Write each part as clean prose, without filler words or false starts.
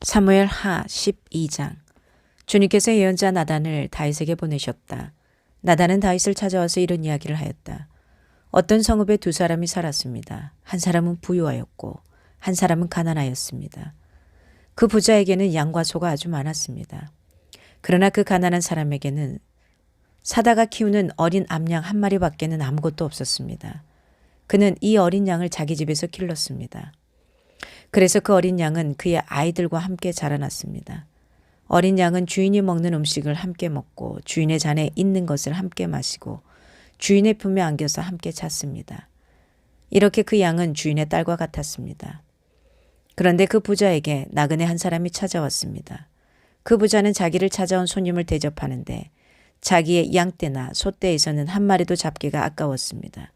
사무엘 하 12장. 주님께서 예언자 나단을 다윗에게 보내셨다. 나단은 다윗을 찾아와서 이런 이야기를 하였다. 어떤 성읍에 두 사람이 살았습니다. 한 사람은 부유하였고 한 사람은 가난하였습니다. 그 부자에게는 양과 소가 아주 많았습니다. 그러나 그 가난한 사람에게는 사다가 키우는 어린 암양 한 마리밖에는 아무것도 없었습니다. 그는 이 어린 양을 자기 집에서 길렀습니다. 그래서 그 어린 양은 그의 아이들과 함께 자라났습니다. 어린 양은 주인이 먹는 음식을 함께 먹고 주인의 잔에 있는 것을 함께 마시고 주인의 품에 안겨서 함께 잤습니다. 이렇게 그 양은 주인의 딸과 같았습니다. 그런데 그 부자에게 나그네 한 사람이 찾아왔습니다. 그 부자는 자기를 찾아온 손님을 대접하는데 자기의 양떼나 소떼에서는 한 마리도 잡기가 아까웠습니다.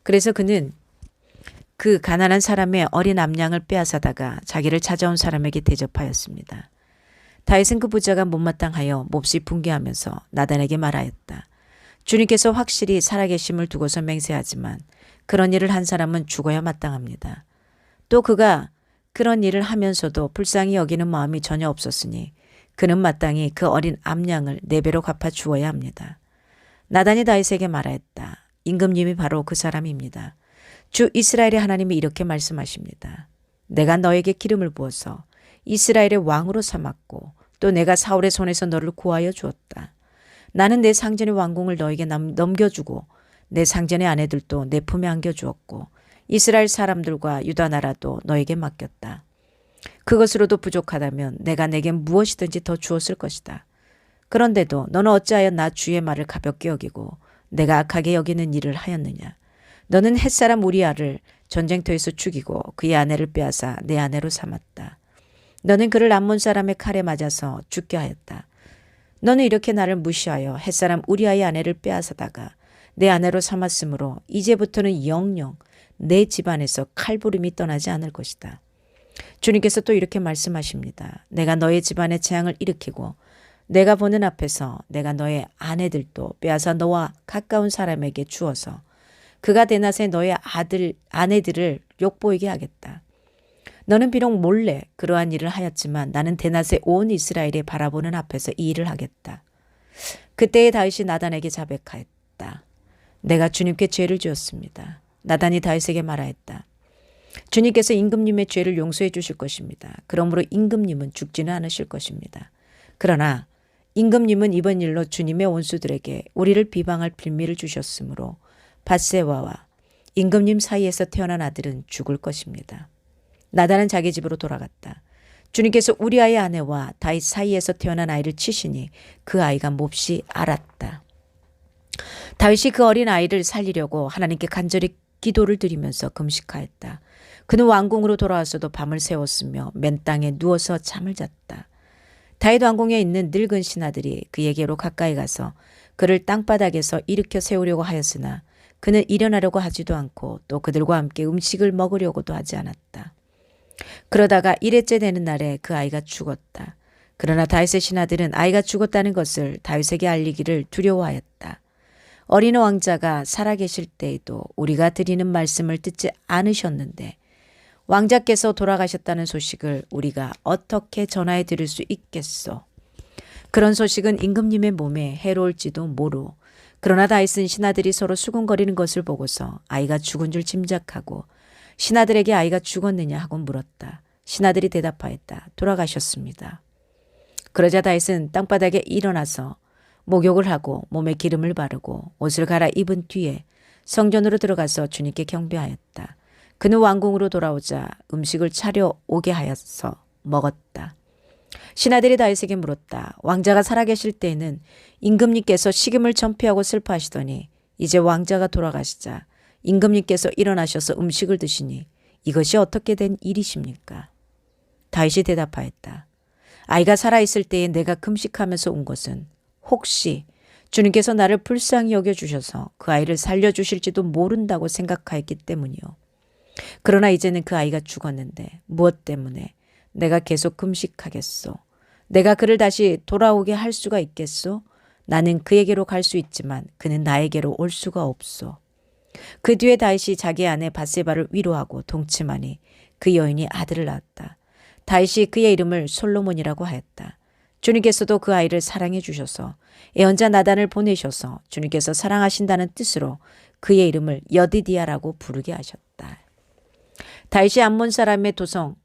그래서 그는 그 가난한 사람의 어린 암양을 빼앗아다가 자기를 찾아온 사람에게 대접하였습니다. 다윗은 그 부자가 못마땅하여 몹시 분개하면서 나단에게 말하였다. 주님께서 확실히 살아계심을 두고서 맹세하지만 그런 일을 한 사람은 죽어야 마땅합니다. 또 그가 그런 일을 하면서도 불쌍히 여기는 마음이 전혀 없었으니 그는 마땅히 그 어린 암양을 4배로 갚아 주어야 합니다. 나단이 다윗에게 말하였다. 임금님이 바로 그 사람입니다. 주 이스라엘의 하나님이 이렇게 말씀하십니다. 내가 너에게 기름을 부어서 이스라엘의 왕으로 삼았고 또 내가 사울의 손에서 너를 구하여 주었다. 나는 내 상전의 왕궁을 너에게 넘겨주고 내 상전의 아내들도 내 품에 안겨주었고 이스라엘 사람들과 유다 나라도 너에게 맡겼다. 그것으로도 부족하다면 내가 내게 무엇이든지 더 주었을 것이다. 그런데도 너는 어찌하여 나 주의 말을 가볍게 여기고 내가 악하게 여기는 일을 하였느냐. 너는 햇사람 우리아를 전쟁터에서 죽이고 그의 아내를 빼앗아 내 아내로 삼았다. 너는 그를 암몬 사람의 칼에 맞아서 죽게 하였다. 너는 이렇게 나를 무시하여 햇사람 우리아의 아내를 빼앗아다가 내 아내로 삼았으므로 이제부터는 영영 내 집안에서 칼부림이 떠나지 않을 것이다. 주님께서 또 이렇게 말씀하십니다. 내가 너의 집안에 재앙을 일으키고 내가 보는 앞에서 내가 너의 아내들도 빼앗아 너와 가까운 사람에게 주어서 그가 대낮에 너의 아내들을 욕보이게 하겠다. 너는 비록 몰래 그러한 일을 하였지만 나는 대낮에 온 이스라엘이 바라보는 앞에서 이 일을 하겠다. 그때에 다윗이 나단에게 자백하였다. 내가 주님께 죄를 지었습니다. 나단이 다윗에게 말하였다. 주님께서 임금님의 죄를 용서해 주실 것입니다. 그러므로 임금님은 죽지는 않으실 것입니다. 그러나 임금님은 이번 일로 주님의 원수들에게 우리를 비방할 빌미를 주셨으므로 밧세바와 임금님 사이에서 태어난 아들은 죽을 것입니다. 나단은 자기 집으로 돌아갔다. 주님께서 우리아의 아내와 다윗 사이에서 태어난 아이를 치시니 그 아이가 몹시 알았다. 다윗이 그 어린 아이를 살리려고 하나님께 간절히 기도를 드리면서 금식하였다. 그는 왕궁으로 돌아와서도 밤을 새웠으며 맨 땅에 누워서 잠을 잤다. 다윗 왕궁에 있는 늙은 신하들이 그에게로 가까이 가서 그를 땅바닥에서 일으켜 세우려고 하였으나 그는 일어나려고 하지도 않고 또 그들과 함께 음식을 먹으려고도 하지 않았다. 그러다가 1회째 되는 날에 그 아이가 죽었다. 그러나 다윗의 신하들은 아이가 죽었다는 것을 다윗에게 알리기를 두려워하였다. 어린 왕자가 살아계실 때에도 우리가 드리는 말씀을 듣지 않으셨는데 왕자께서 돌아가셨다는 소식을 우리가 어떻게 전하해 드릴 수 있겠소? 그런 소식은 임금님의 몸에 해로울지도 모르. 그러나 다윗은 신하들이 서로 수군거리는 것을 보고서 아이가 죽은 줄 짐작하고 신하들에게 아이가 죽었느냐 하고 물었다. 신하들이 대답하였다. 돌아가셨습니다. 그러자 다윗은 땅바닥에 일어나서 목욕을 하고 몸에 기름을 바르고 옷을 갈아입은 뒤에 성전으로 들어가서 주님께 경배하였다. 그는 왕궁으로 돌아오자 음식을 차려오게 하여서 먹었다. 신하들이 다윗에게 물었다. 왕자가 살아계실 때에는 임금님께서 식음을 전폐하고 슬퍼하시더니 이제 왕자가 돌아가시자 임금님께서 일어나셔서 음식을 드시니 이것이 어떻게 된 일이십니까? 다윗이 대답하였다. 아이가 살아있을 때에 내가 금식하면서 온 것은 혹시 주님께서 나를 불쌍히 여겨주셔서 그 아이를 살려주실지도 모른다고 생각하였기 때문이요. 그러나 이제는 그 아이가 죽었는데 무엇 때문에 내가 계속 금식하겠소? 내가 그를 다시 돌아오게 할 수가 있겠소? 나는 그에게로 갈 수 있지만 그는 나에게로 올 수가 없소. 그 뒤에 다윗이 자기 아내 밧세바를 위로하고 동침하니 그 여인이 아들을 낳았다. 다윗이 그의 이름을 솔로몬이라고 하였다. 주님께서도 그 아이를 사랑해 주셔서 예언자 나단을 보내셔서 주님께서 사랑하신다는 뜻으로 그의 이름을 여디디아라고 부르게 하셨다. 다윗이 암몬 사람의 도성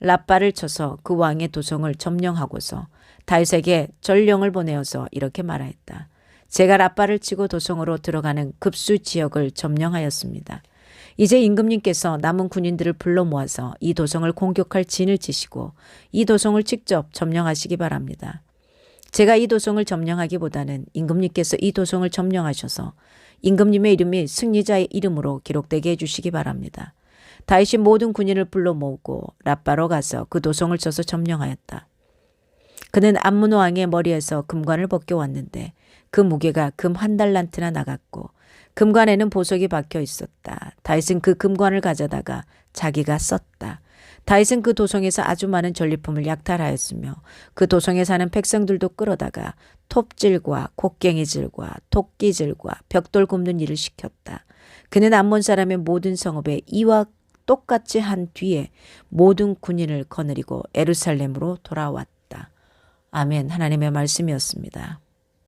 라빠를 쳐서 그 왕의 도성을 점령하고서 다윗에게 전령을 보내어서 이렇게 말하였다. 제가 라빠를 치고 도성으로 들어가는 급수 지역을 점령하였습니다. 이제 임금님께서 남은 군인들을 불러 모아서 이 도성을 공격할 진을 치시고 이 도성을 직접 점령하시기 바랍니다. 제가 이 도성을 점령하기보다는 임금님께서 이 도성을 점령하셔서 임금님의 이름이 승리자의 이름으로 기록되게 해주시기 바랍니다. 다윗이 모든 군인을 불러 모으고 라빠로 가서 그 도성을 쳐서 점령하였다. 그는 암몬 왕의 머리에서 금관을 벗겨왔는데 그 무게가 금 1달란트나 나갔고 금관에는 보석이 박혀 있었다. 다윗은 그 금관을 가져다가 자기가 썼다. 다윗은 그 도성에서 아주 많은 전리품을 약탈하였으며 그 도성에 사는 백성들도 끌어다가 톱질과 곡괭이질과 토끼질과 벽돌 굽는 일을 시켰다. 그는 암몬 사람의 모든 성읍에 이와 똑같이 한 뒤에 모든 군인을 거느리고 예루살렘으로 돌아왔다. 아멘. 하나님의 말씀이었습니다.